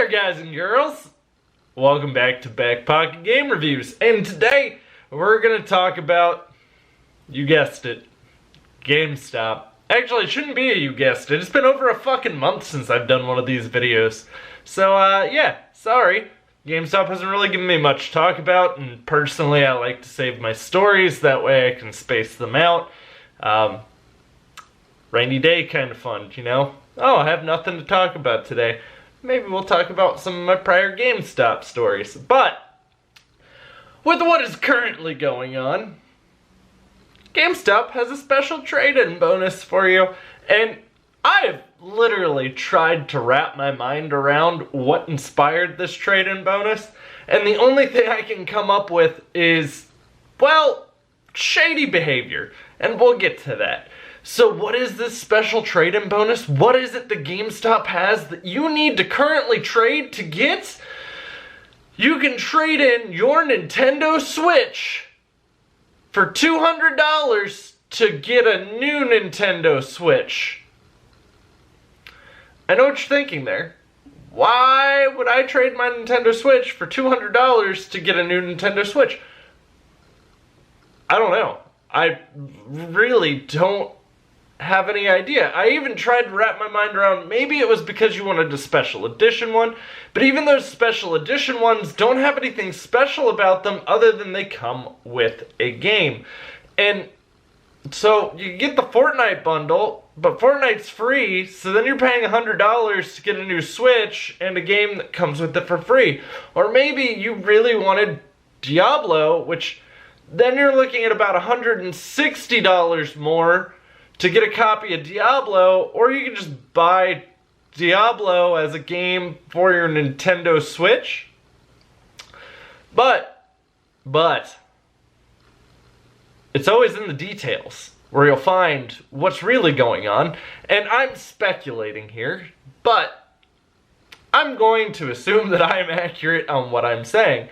guys and girls! Welcome back to BackPocketGameReviews, and today we're going to talk about, you guessed it, GameStop. Actually, it shouldn't be a you guessed it. It's been over a fucking month since I've done one of these videos. So, yeah, sorry. GameStop hasn't really given me much to talk about, and personally I like to save my stories, that way I can space them out. Rainy day kind of fun, you know? Oh, I have nothing to talk about today. Maybe we'll talk about some of my prior GameStop stories. But, with what is currently going on, GameStop has a special trade-in bonus for you. And I have literally tried to wrap my mind around what inspired this trade-in bonus. And the only thing I can come up with is, well, shady behavior. And we'll get to that. So what is this special trade-in bonus? What is it that GameStop has that you need to currently trade to get? You can trade in your Nintendo Switch for $200 to get a new Nintendo Switch. I know what you're thinking there. Why would I trade my Nintendo Switch for $200 to get a new Nintendo Switch? I don't know. I really don't have any idea. I even tried to wrap my mind around, maybe it was because you wanted a special edition one, but even those special edition ones don't have anything special about them other than they come with a game. And so you get the Fortnite bundle, but Fortnite's free, so then you're paying $100 to get a new Switch and a game that comes with it for free. Or maybe you really wanted Diablo, which then you're looking at about $160 more to get a copy of Diablo, or you can just buy Diablo as a game for your Nintendo Switch. But, it's always in the details where you'll find what's really going on. And I'm speculating here, but I'm going to assume that I am accurate on what I'm saying.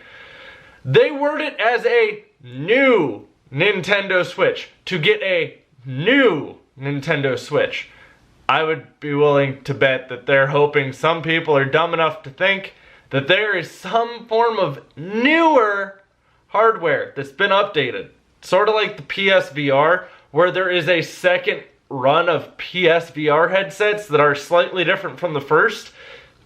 They word it as a new Nintendo Switch to get a new Nintendo Switch. I would be willing to bet that they're hoping some people are dumb enough to think that there is some form of newer hardware that's been updated. Sort of like the PSVR, where there is a second run of PSVR headsets that are slightly different from the first,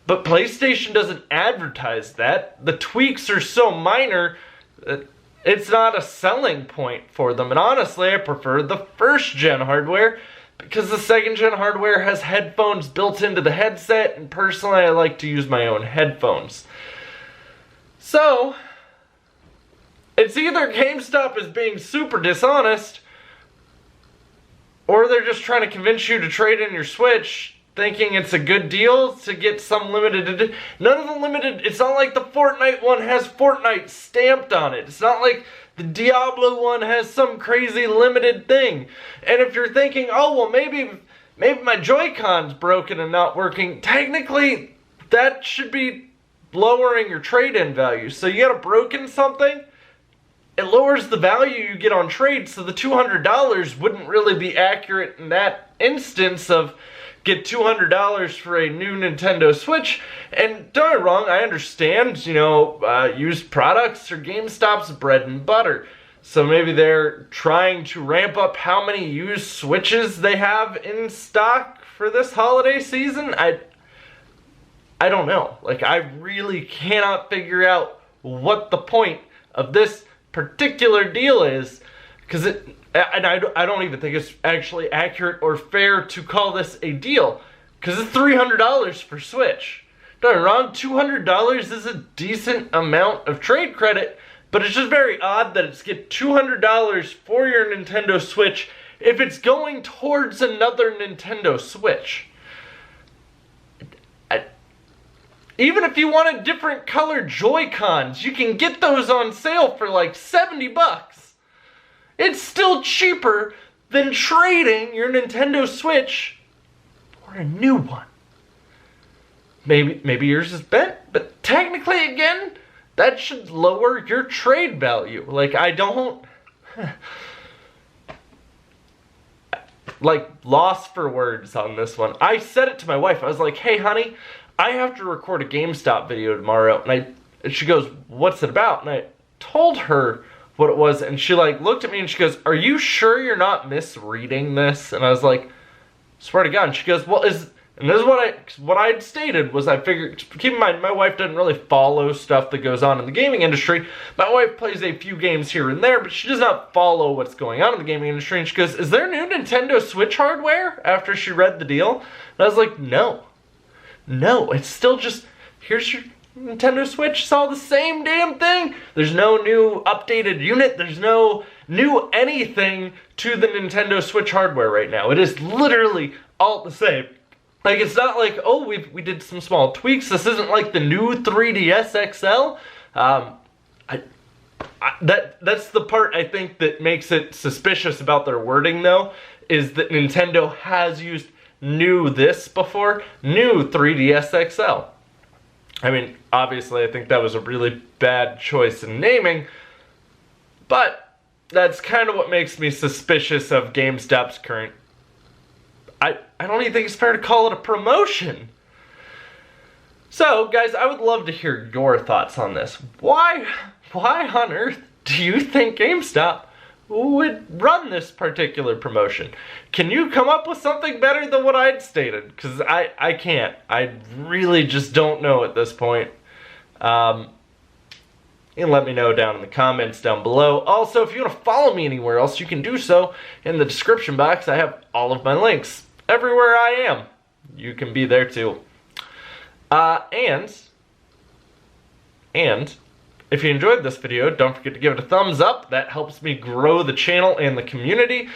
but PlayStation doesn't advertise that. The tweaks are so minor that it's not a selling point for them. And honestly, I prefer the first gen hardware because the second gen hardware has headphones built into the headset, and personally I like to use my own headphones. So, it's either GameStop is being super dishonest, or they're just trying to convince you to trade in your Switch thinking it's a good deal to get some limited edition. None of the limited, it's not like the Fortnite one has Fortnite stamped on it. It's not like the Diablo one has some crazy limited thing. And if you're thinking, oh well, maybe my Joy-Con's broken and not working, technically that should be lowering your trade-in value. So you got a broken something, it lowers the value you get on trade, so the $200 wouldn't really be accurate in that instance of get $200 for a new Nintendo Switch. And don't get me wrong, I understand, you know, used products are GameStop's bread and butter. So maybe they're trying to ramp up how many used Switches they have in stock for this holiday season. I don't know. Like, I really cannot figure out what the point of this particular deal is, because and I don't even think it's actually accurate or fair to call this a deal, because it's $300 for Switch. Don't get me wrong, $200 is a decent amount of trade credit, but it's just very odd that it's get $200 for your Nintendo Switch if it's going towards another Nintendo Switch. Even if you wanted different colored Joy-Cons, you can get those on sale for like $70. It's still cheaper than trading your Nintendo Switch for a new one. Maybe yours is bent, but technically, again, that should lower your trade value. Like, I don't... like, lost for words on this one. I said it to my wife. I was like, hey, honey, I have to record a GameStop video tomorrow. And she goes, what's it about? And I told her what it was, and she like looked at me and she goes, are you sure you're not misreading this? And I was like, swear to God. And she goes, well, and this is what I had stated was I figured, keep in mind, my wife doesn't really follow stuff that goes on in the gaming industry. My wife plays a few games here and there, but she does not follow what's going on in the gaming industry. And she goes, is there new Nintendo Switch hardware? After she read the deal. And I was like, no, it's still just, here's your Nintendo Switch. It's all the same damn thing. There's no new updated unit. There's no new anything to the Nintendo Switch hardware right now. It is literally all the same. Like, it's not like, oh, we did some small tweaks. This isn't like the new 3DS XL. That's the part I think that makes it suspicious about their wording, though, is that Nintendo has used new this before, new 3DS XL. I mean, obviously, I think that was a really bad choice in naming, but that's kind of what makes me suspicious of GameStop's current. I don't even think it's fair to call it a promotion. So, guys, I would love to hear your thoughts on this. Why on earth do you think GameStop would run this particular promotion? Can you come up with something better than what I'd stated? Because I can't. I really just don't know at this point. You can let me know down in the comments down below. Also, if you want to follow me anywhere else, you can do so in the description box. I have all of my links. Everywhere I am, you can be there too. And if you enjoyed this video, don't forget to give it a thumbs up. That helps me grow the channel and the community.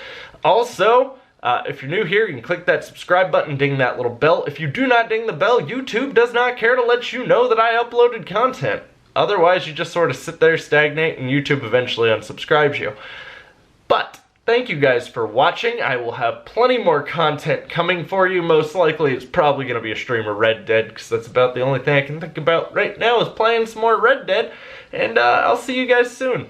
Also, if you're new here, you can click that subscribe button, ding that little bell. If you do not ding the bell, YouTube does not care to let you know that I uploaded content. Otherwise, you just sort of sit there, stagnate, and YouTube eventually unsubscribes you. But thank you guys for watching. I will have plenty more content coming for you. Most likely, it's probably going to be a stream of Red Dead, because that's about the only thing I can think about right now is playing some more Red Dead. And I'll see you guys soon.